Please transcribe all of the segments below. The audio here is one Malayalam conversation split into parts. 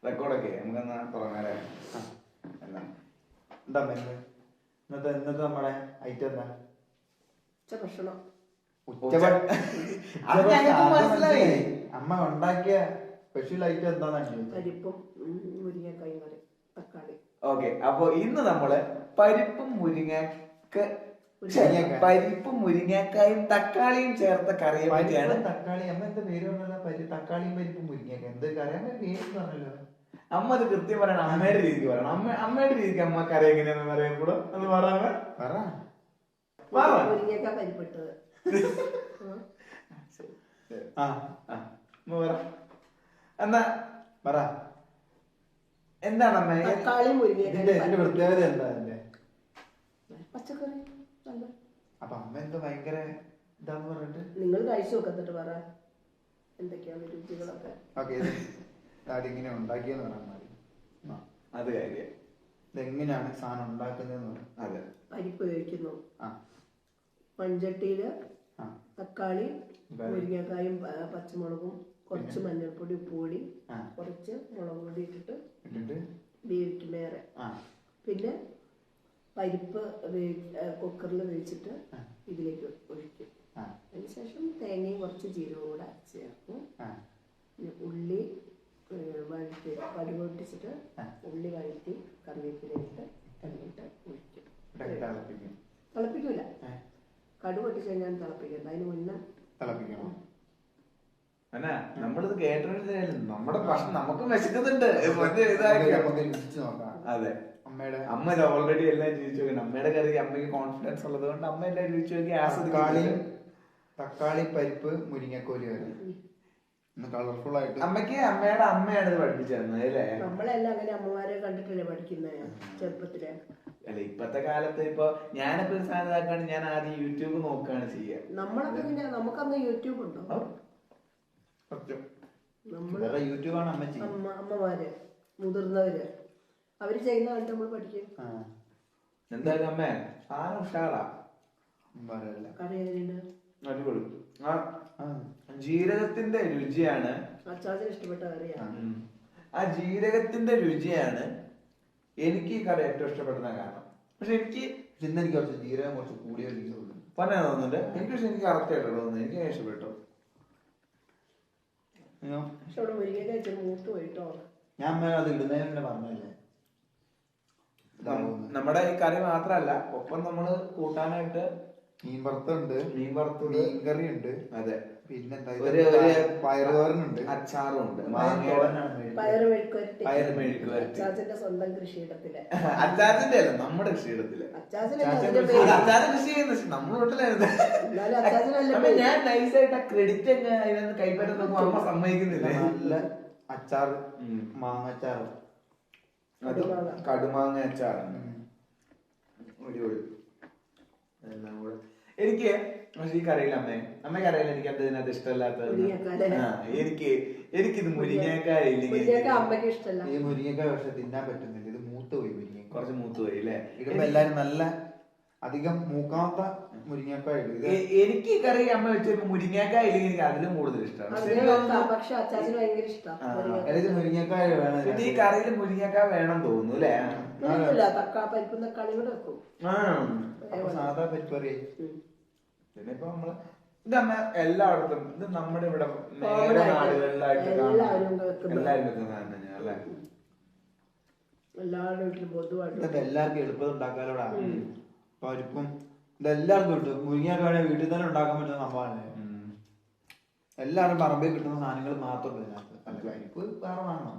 റെക്കോർഡൊക്കെ നമുക്കെന്നാ തുടങ്ങാല്ലേ? എന്താ ഇന്നത്തെ നമ്മുടെ ഐറ്റം എന്താ? ഭക്ഷണം. മനസ്സിലായി. അമ്മ ഉണ്ടാക്കിയ സ്പെഷ്യൽ ഐറ്റം എന്താണെന്ന് പരിപ്പും മുരിങ്ങക്കായും കറി, തക്കാളി. ഓക്കെ, അപ്പൊ ഇന്ന് നമ്മള് പരിപ്പും മുരിങ്ങക്കായും തക്കാളിയും ചേർത്ത കറിയെ പറ്റിയാണ്. തക്കാളി അമ്മ എന്താ പേര് പറഞ്ഞല്ലോ? തക്കാളിയും പരിപ്പും മുരിങ്ങക്ക എന്ത് കറി? അമ്മ പേര് പറഞ്ഞല്ലോ. അമ്മ അത് കൃത്യം പറയണം, അമ്മയുടെ രീതിക്ക് പറയണം. അമ്മയുടെ രീതിക്ക് അമ്മ കറി എങ്ങനെയാന്ന് പറയുമ്പോഴോ അത് മുരിങ്ങക്ക പരിപ്പിട്ടത്. എന്നാ പറ, എന്താണ് അമ്മ തക്കാളി മുരിങ്ങക്കായും പ്രത്യേകത എന്താ? പച്ചക്കറി. അപ്പൊ അമ്മ എന്താ ഭയങ്കര ഇതാന്ന് പറഞ്ഞിട്ട് നിങ്ങൾ കഴിച്ചു നോക്കത്തിട്ട് പറ എന്തൊക്കെയാണ് രുചികളൊക്കെ. ഇങ്ങനെ ഉണ്ടാക്കിയെന്ന് പറഞ്ഞാൽ അത് കാര്യം ഇതെങ്ങനെയാണ് സാധനം ഉണ്ടാക്കുന്നതെന്ന് പറയാം. അതെ, പരിപ്പ് വേവിക്കുന്നു. മൺചട്ടിയില് തക്കാളി, മുരിങ്ങക്കായും പച്ചമുളകും കുറച്ച് മഞ്ഞൾപ്പൊടി, ഉപ്പുപൊടി, കുറച്ച് മുളക് പൊടി ഇട്ടിട്ട് വേവിക്കും വേറെ. പിന്നെ പരിപ്പ് കുക്കറിൽ വേവിച്ചിട്ട് ഇതിലേക്ക് ഒഴിക്കും. അതിനുശേഷം തേങ്ങയും കുറച്ച് ജീരകവും കൂടെ ചേർക്കും. ഉള്ളി വഴറ്റി കടുക് പൊട്ടിച്ചിട്ട് ഉള്ളി വഴറ്റി കറിവേപ്പില ഇട്ട് എണ്ണയിട്ട് ഒഴിക്കും. തിളപ്പിക്കൂല, കടുക് പൊട്ടിച്ച് കഴിഞ്ഞാൽ തിളപ്പിക്കണ്ട, അതിന് മുന്നേ തിളപ്പിക്കണം. നമ്മളിത് കേട്ടിട്ട് നമ്മുടെ ഭക്ഷണം നമുക്കും വിശക്കുന്നുണ്ട്. അതെ, അമ്മ ഓൾറെഡി എല്ലാം രുചിച്ചു നോക്കണം. അമ്മയുടെ കറി അമ്മയ്ക്ക് കോൺഫിഡൻസ് ഉള്ളത് കൊണ്ട് അമ്മ എല്ലാം രുചിച്ചു നോക്കി തക്കാളി പരിപ്പ് മുരിങ്ങക്കോലി കറി കളർഫുൾ ആയിട്ട്. അമ്മയ്ക്ക് അമ്മയുടെ അമ്മയാണ് ഇത് പഠിപ്പിച്ചു തരുന്നത് അല്ലേ? നമ്മളെല്ലാം അങ്ങനെ അമ്മമാരെ കണ്ടിട്ടല്ലേ പഠിക്കുന്നത് ചെറുപ്പത്തില്. അല്ല, ഇപ്പത്തെ കാലത്ത് ഇപ്പൊ ഞാനിപ്പോ ഒരു സാധനം ഇതാക്കാണ്, ഞാൻ ആദ്യം യൂട്യൂബ് നോക്കുകയാണ് ചെയ്യുക. നമ്മളൊക്കെ പിന്നെ നമുക്കന്ന് യൂട്യൂബ് ഉണ്ടോ? യൂട്യൂബാണ് അമ്മമാര് മുതിർന്നവര് അവര് ചെയ്യുന്ന കണ്ട് നമ്മൾ പഠിക്കും. എന്തായാലും അമ്മേ സാധനം ഉഷാറാ. അടിപൊളി. ജീരകത്തിന്റെ രുചിയാണ് അച്ചാച്ചന് ഇഷ്ടപ്പെട്ട കറിയാണ്. ആ ജീരകത്തിന്റെ രുചിയാണ് എനിക്ക് ഈ കറി ഏറ്റവും ഇഷ്ടപ്പെടുന്ന കാരണം. പക്ഷെ എനിക്ക് കുറച്ച് ജീരകം കുറച്ച് കൂടിയ പറയാൻ തോന്നുന്നുണ്ട് എനിക്ക്. പക്ഷെ എനിക്ക് കറക്റ്റ് ആയിട്ട് തോന്നുന്നു, എനിക്ക് ഇഷ്ടപ്പെട്ടു. പക്ഷെ അവിടെ മുരിങ്ങ മൂത്ത് പോയിട്ടോ. ഞാൻ അത് ഇടുന്നതിനെ പറഞ്ഞല്ലേ. നമ്മുടെ ഈ കറി മാത്രല്ല, ഒപ്പം നമ്മള് കൂട്ടാനായിട്ട് മീൻ വറുത്തുണ്ട്, മീൻ കറി ഉണ്ട്. അതെ, പിന്നെന്താ പയറുതോരനുണ്ട്, അച്ചാറും ഉണ്ട്, അച്ചാച്ചന്റെ സ്വന്തം കൃഷിയിടത്തില്. അച്ചാച്ചന്റെ അല്ല, നമ്മുടെ കൃഷിയിടത്തില്. അച്ചാച്ചൻ കൃഷി ചെയ്യുന്ന നമ്മുടെ വീട്ടിലായിരുന്നു. ഞാൻ നൈസായിട്ട് ആ ക്രെഡിറ്റ് അതിനകത്ത് കൈപ്പറ്റുന്ന അമ്മ സമ്മതിക്കുന്നില്ല. നല്ല അച്ചാർ, മാങ്ങ അച്ചാർ, കടുമാങ്ങ അച്ചാറാണ് അടിപൊളി. എനിക്ക് പക്ഷെ ഈ കറിയില്ല അമ്മയ്ക്ക് അറിയില്ല എനിക്ക് അത് ഇതിനകത്ത് ഇഷ്ടമല്ലാത്തത്. എനിക്കിത് മുരിങ്ങക്കായ ഇല്ലെങ്കിൽ ഇഷ്ടമല്ല. ഈ മുരിങ്ങക്കായ പക്ഷെ തിന്നാൻ പറ്റുന്നില്ല, ഇത് മൂത്ത് പോയി. മുരിങ്ങ കുറച്ച് മൂത്ത് പോയി അല്ലേ? ഇടുമ്പോ എല്ലാരും നല്ല അധികം മൂക്കാത്ത മുരിങ്ങക്കായ ഇടും. എനിക്ക് ഈ കറി അമ്മ വെച്ചപ്പോ മുരിങ്ങക്കായ ഇല്ലെങ്കിൽ എനിക്ക് അതിലും കൂടുതൽ ഇഷ്ടമാണ്. മുരിങ്ങക്കായ വേണം. പിന്നെ ഈ കറിയിൽ മുരിങ്ങക്കായ വേണം തോന്നുന്നു അല്ലേ? പരിപ്പും തക്കാളി കൂടെ വെക്കും. സാധാ പരിപ്പ് കറി. പിന്നെ ഇപ്പൊ നമ്മള് ഇതമ്മ എല്ലായിടത്തും ഇത് നമ്മുടെ ഇവിടെ നേരെ നാടുകളിലായിട്ട് എല്ലാരും വെക്കുന്ന അല്ലേ? എല്ലാവർക്കും എളുപ്പം ഉണ്ടാക്കാനോടാ പരിപ്പും ഇതെല്ലാവർക്കും കിട്ടും. മുരിങ്ങക്കായ വീട്ടിൽ തന്നെ ഉണ്ടാക്കാൻ പറ്റുന്ന സംഭവമാണ്. എല്ലാവരും പറമ്പിൽ കിട്ടുന്ന സാധനങ്ങൾ മാത്രം പരിപ്പ് വേറെ വാങ്ങണം.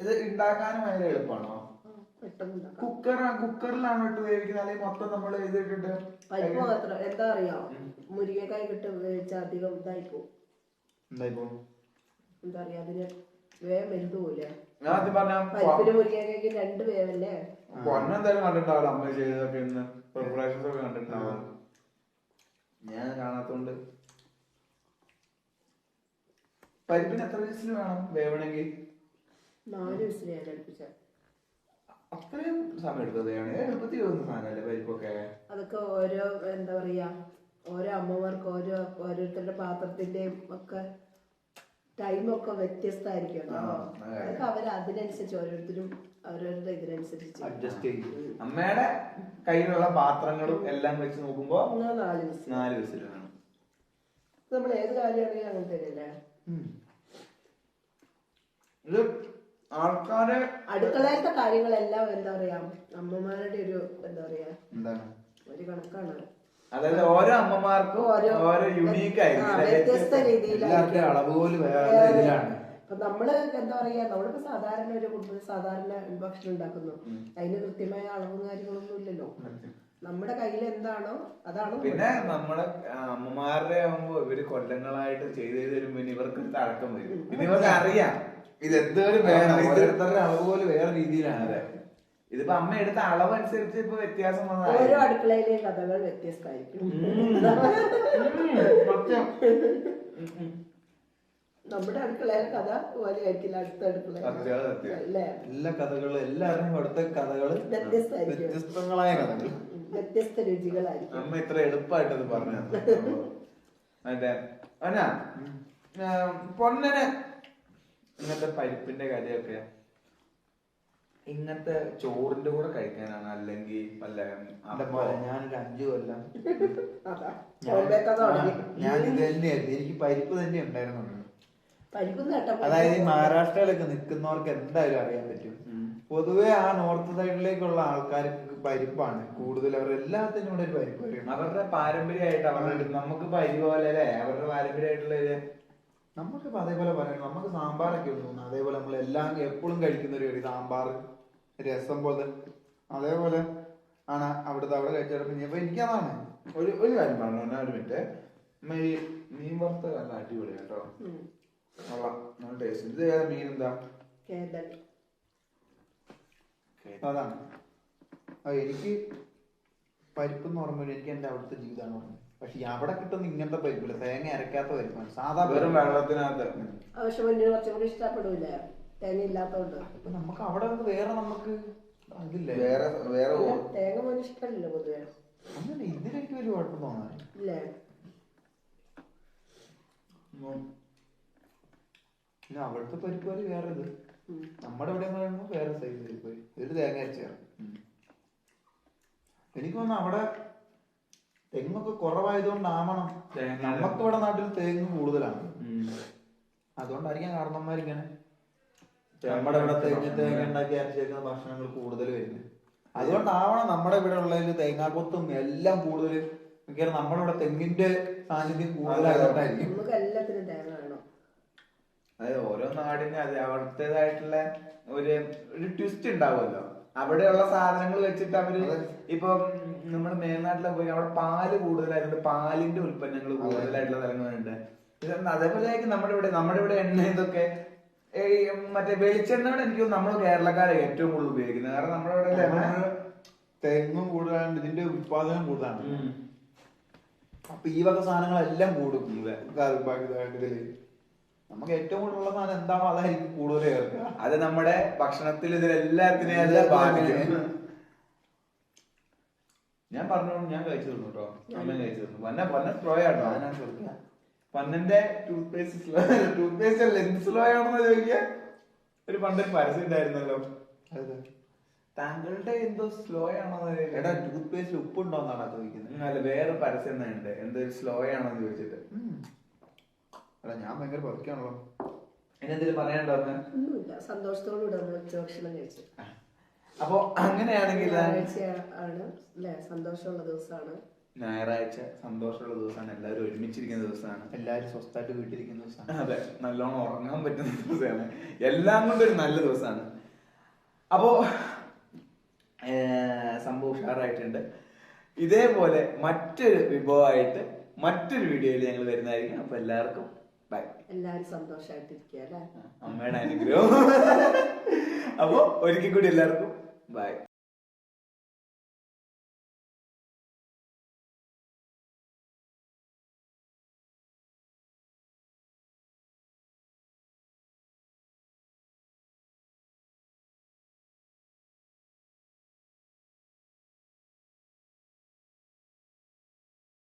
ഇത് ഉണ്ടാക്കാനും ഭയങ്കര എളുപ്പമാണോ? കുക്കറിലാണ് ഇട്ട് വേവിക്കുന്നത് അല്ലെങ്കിൽ മൊത്തം നമ്മൾ ഇതിട്ടിട്ട്? പരിപ്പ് മാത്രം എന്താ അറിയാ, മുരിങ്ങക്കായ കിട്ട് വേവിച്ച അധികം ഇതായിപ്പോ എന്താ പറയാ, അതിന് വേഗം വലുത് പോലെ. പരിപ്പിന് മുരിങ്ങക്കായ്ക്ക് 2 വേവല്ലേ? പൊന്നെന്തായാലും കണ്ടിട്ടുണ്ടാവില്ല അമ്മ ചെയ്തതൊക്കെ ഇന്ന് പ്രിപ്പറേഷൻസ് ഒക്കെ കണ്ടിട്ടുണ്ടാവും. ഞാൻ കാണാത്തോണ്ട്. പരിപ്പിന് എത്ര വിസിൽ വേണം വേവണമെങ്കിൽ? 4 വിസിൽ ഞാൻ അടുപ്പിച്ച. അത്രയും സമയം എടുത്തത് എളുപ്പത്തിൽ പോകുന്ന സാധനമല്ലേ പരിപ്പൊക്കെ? അതൊക്കെ ഓരോ എന്താ പറയാ, ഓരോ അമ്മമാർക്ക് ഓരോരുത്തരുടെ പാത്രത്തിന്റെയും ഒക്കെ ടൈമൊക്കെ വ്യത്യസ്തമായിരിക്കും കേട്ടോ. അതൊക്കെ അതിനനുസരിച്ച് ഓരോരുത്തരും അവരവരുടെ ഇതിനനുസരിച്ച് അഡ്ജസ്റ്റ് ചെയ്യും. അമ്മയുടെ കയ്യിലുള്ള പാത്രങ്ങളും എല്ലാം വെച്ച് നോക്കുമ്പോ 4 വിസിലാണ്. നമ്മൾ ഏത് കാര്യമാണെങ്കിൽ അങ്ങനെ തന്നെയല്ലേ. ഇത് ആൾക്കാരെ അടുക്കളയിലത്തെ കാര്യങ്ങളെല്ലാം എന്താ പറയാ അമ്മമാരുടെ ഒരു എന്താ പറയാ എന്താണ് ഒരു കണക്കാണ്. അതായത് ഓരോ അമ്മമാർക്കും ഓരോ യുണീക്ക് ആയിരിക്കും, വ്യത്യസ്ത രീതിയിലായിരിക്കും. അളവ് പോലും വേറെ ഇതിലാണ്. അപ്പൊ നമ്മള് എന്താ പറയാ നമ്മളിപ്പോ സാധാരണ ഒരു കുടുംബത്തിൽ സാധാരണ ഭക്ഷണം ഉണ്ടാക്കുന്നു, അതിന് കൃത്യമായ അളവും കാര്യങ്ങളൊന്നും ഇല്ലല്ലോ. നമ്മുടെ കയ്യിൽ എന്താണോ അതാണ്. പിന്നെ നമ്മുടെ അമ്മമാരുടെ ആകുമ്പോ ഇവര് കൊല്ലങ്ങളായിട്ട് ചെയ്ത് വരുമ്പോ ഇവർക്ക് ഒരു തഴക്കം വരും. പിന്നെ ഇവർക്ക് അറിയാം ഇത് എന്തോരം വേണം, ഓരോരുത്തരുടെ അളവ് പോലും വേറെ രീതിയിലാണ്. അതെ, ഇതിപ്പോ അമ്മ എടുത്ത അളവ് അനുസരിച്ച് ഇപ്പൊ വ്യത്യാസം വന്നതാണ്. ഓരോ അടുക്കളയിലെയും കഥകൾ വ്യത്യസ്തമായിരിക്കും. നമ്മുടെ അടുക്കളയിലെ കഥ പോലെ ആയിരിക്കില്ല അടുത്ത അടുക്കള. എല്ലാ കഥകളും എല്ലാവരുടെയും അടുത്ത കഥകള് വ്യത്യസ്തങ്ങളായ കഥകൾ, വ്യത്യസ്ത രുചികളായിരിക്കും. അമ്മ ഇത്ര എളുപ്പമായിട്ടത് പറഞ്ഞു. അതെ പൊന്നന് ഇങ്ങനത്തെ പരിപ്പിന്റെ കാര്യമൊക്കെ ഇങ്ങനത്തെ ചോറിന്റെ കൂടെ കഴിക്കാനാണ്, അല്ലെങ്കിൽ ഞാനൊരു 5 കൊല്ലം ഞാൻ ഇത് തന്നെയായിരുന്നു. എനിക്ക് പരിപ്പ് തന്നെ ഉണ്ടായിരുന്നു. പരിപ്പ് അതായത് ഈ മഹാരാഷ്ട്രയിലൊക്കെ നിൽക്കുന്നവർക്ക് എന്തായാലും അറിയാൻ പറ്റും. പൊതുവെ ആ നോർത്ത് സൈഡിലേക്കുള്ള ആൾക്കാർക്ക് പരിപ്പാണ് കൂടുതൽ. അവർ എല്ലാത്തിനും കൂടെ ഒരു പരിപ്പ് വരും. അവരുടെ പാരമ്പര്യമായിട്ട് അവരുടെ നമുക്ക് പരി പോലെ അല്ലേ അവരുടെ പാരമ്പര്യമായിട്ടുള്ള നമുക്കിപ്പോ അതേപോലെ പറയണം. നമുക്ക് സാമ്പാറൊക്കെ ഉണ്ട്, അതേപോലെ നമ്മൾ എല്ലാം എപ്പോഴും കഴിക്കുന്ന ഒരു കറി സാമ്പാർ, രസം പോലെ അതേപോലെ ആണ് അവിടുത്തെ അവിടെ കഴിച്ചപ്പോ എനിക്കതാണ് ഒരു കാര്യം പറഞ്ഞു. ഒരു മിനിറ്റ്, മീൻ വറുത്ത നല്ല അടിപൊളി കേട്ടോ. ടേസ്റ്റ്. ഇത് മീൻ എന്താ? അതാണ് എനിക്ക് പരിപ്പ് എന്ന് പറയുമ്പോൾ എനിക്ക് എന്റെ അവിടുത്തെ ജീവിതമാണ് പറഞ്ഞത്. പക്ഷെ അവിടെ കിട്ടുന്ന ഇങ്ങനത്തെ പരിപ്പില്ല, തേങ്ങ അരക്കാത്ത പരിപ്പാണ്, സാധാ വെള്ളത്തിനകത്ത്. കുറച്ചുകൂടി ഇഷ്ടപ്പെടൂലേ തേങ്ങ ഇല്ലാത്തോണ്ട്. അപ്പൊ നമുക്ക് അവിടെ വേറെ നമുക്ക് അതില്ലേ, വേറെ തേങ്ങ പോലും ഇഷ്ടമല്ലോ പൊതുവെ. അങ്ങനെ ഇതിലേക്ക് ഒരു കുഴപ്പം തോന്നാൻ ഇല്ലേ. പിന്നെ അവിടുത്തെ പരിപ്പ് കറി വേറെ, ഇത് നമ്മുടെ ഇവിടെ പറയുമ്പോൾ വേറെ സൈസ് പരിപ്പ് കറി, ഇതിൽ തേങ്ങ അരച്ചാണ്. എനിക്ക് തോന്നുന്നു അവിടെ തെങ്ങൊക്കെ കുറവായതുകൊണ്ടാവണം. നമുക്ക് ഇവിടെ നാട്ടിൽ തെങ്ങ് കൂടുതലാണ്, അതുകൊണ്ടായിരിക്കാം കാരണന്മാരിങ്ങനെ നമ്മുടെ ഇവിടെ തേങ്ങ ഉണ്ടാക്കി അരച്ചേക്കുന്ന ഭക്ഷണങ്ങൾ കൂടുതൽ വരുന്നത്. അതുകൊണ്ടാവണം നമ്മുടെ ഇവിടെ ഉള്ളതിൽ തേങ്ങാക്കൊത്തും എല്ലാം കൂടുതൽ. മിക്കവാറും നമ്മുടെ ഇവിടെ തെങ്ങിന്റെ സാന്നിധ്യം കൂടുതലായതുകൊണ്ടായിരിക്കും. നമുക്ക് എല്ലാത്തിനും തേങ്ങ വേണം. അതായത് ഓരോ നാടിനും അത് അവിടുത്തേതായിട്ടുള്ള ഒരു ട്വിസ്റ്റ് ഉണ്ടാവുമല്ലോ. അവിടെയുള്ള സാധനങ്ങൾ വെച്ചിട്ട് അവര് ഇപ്പൊ നമ്മുടെ മേൽനാട്ടിലൊക്കെ പോയി അവിടെ പാല് കൂടുതലായിട്ടുണ്ട്, പാലിന്റെ ഉൽപ്പന്നങ്ങൾ കൂടുതലായിട്ടുള്ള സ്ഥലങ്ങളുണ്ട്. അതേപോലെ നമ്മുടെ ഇവിടെ എണ്ണ ഇതൊക്കെ മറ്റേ വെളിച്ചെണ്ണയുടെ എനിക്ക് നമ്മൾ കേരളക്കാരെ ഏറ്റവും കൂടുതൽ ഉപയോഗിക്കുന്നത്. കാരണം നമ്മുടെ ഇവിടെ തെങ്ങും കൂടുതലാണ്, ഇതിന്റെ ഉത്പാദനം കൂടുതലാണ്. അപ്പൊ ഈ വക സാധനങ്ങളെല്ലാം കൂടും. നമുക്ക് ഏറ്റവും കൂടുതലുള്ള സാധനം എന്താണോ അതായിരിക്കും കൂടുതൽ ചേർക്കുക. അത് നമ്മുടെ ഭക്ഷണത്തിൽ ഇതിലെല്ലാത്തിനെയും അത് ബാധിക്കും. ഞാൻ പറഞ്ഞോളൂ, ഞാൻ കഴിച്ചു തന്നു കേട്ടോ. അമ്മ കഴിച്ചു തന്നു. പന്ന സ്ലോ ആട്ടോ. പന്നന്റെ ടൂത്ത് പേസ്റ്റ് അല്ല എന്ത് സ്ലോ ആണെന്ന് ചോദിക്കുക. ഒരു പണ്ടൊരു പരസ്യം ഉണ്ടായിരുന്നല്ലോ, താങ്കളുടെ എന്തോ സ്ലോ ആണോ ടൂത്ത് പേസ്റ്റ് ഉപ്പുണ്ടോന്നാണ് ചോദിക്കുന്നത്. അല്ല വേറെ പരസ്യം ഉണ്ട്, എന്തോ സ്ലോ ആണോന്ന് ചോദിച്ചിട്ട്. അല്ല ഞാൻ ഭയങ്കര പതുക്കാണല്ലോ. എന്നെന്തെങ്കിലും പറയാനുണ്ടോ? ഒന്നുമില്ല, സന്തോഷത്തോടുകൂടെ ഉച്ചഭക്ഷണം കഴിച്ചു. അപ്പൊ അങ്ങനെയാണെങ്കിൽ സന്തോഷമുള്ള ദിവസമാണ് ഞായറാഴ്ച, സന്തോഷമുള്ള ദിവസമാണ്. എല്ലാവരും ഒരുമിച്ചിരിക്കുന്ന ദിവസമാണ്, എല്ലാവരും സ്വസ്ഥമായിട്ട് വീട്ടിലിരിക്കുന്ന ദിവസമാണ്. അതെ, നല്ലോണം ഉറങ്ങാൻ പറ്റുന്ന ദിവസമാണ്, എല്ലാം കൊണ്ടൊരു നല്ല ദിവസമാണ്. അപ്പോ സംഭവം ഉഷാറായിട്ടുണ്ട്. ഇതേപോലെ മറ്റൊരു വിഭവമായിട്ട് മറ്റൊരു വീഡിയോയിൽ ഞങ്ങൾ വരുന്നതായിരിക്കും. അപ്പൊ എല്ലാവർക്കും ബൈ. എല്ലാവരും സന്തോഷമായിട്ടിരിക്കുക അല്ലേ, അമ്മയുടെ അനുഗ്രഹം. അപ്പൊ ഒരിക്കൽ കൂടി എല്ലാവർക്കും ബൈ.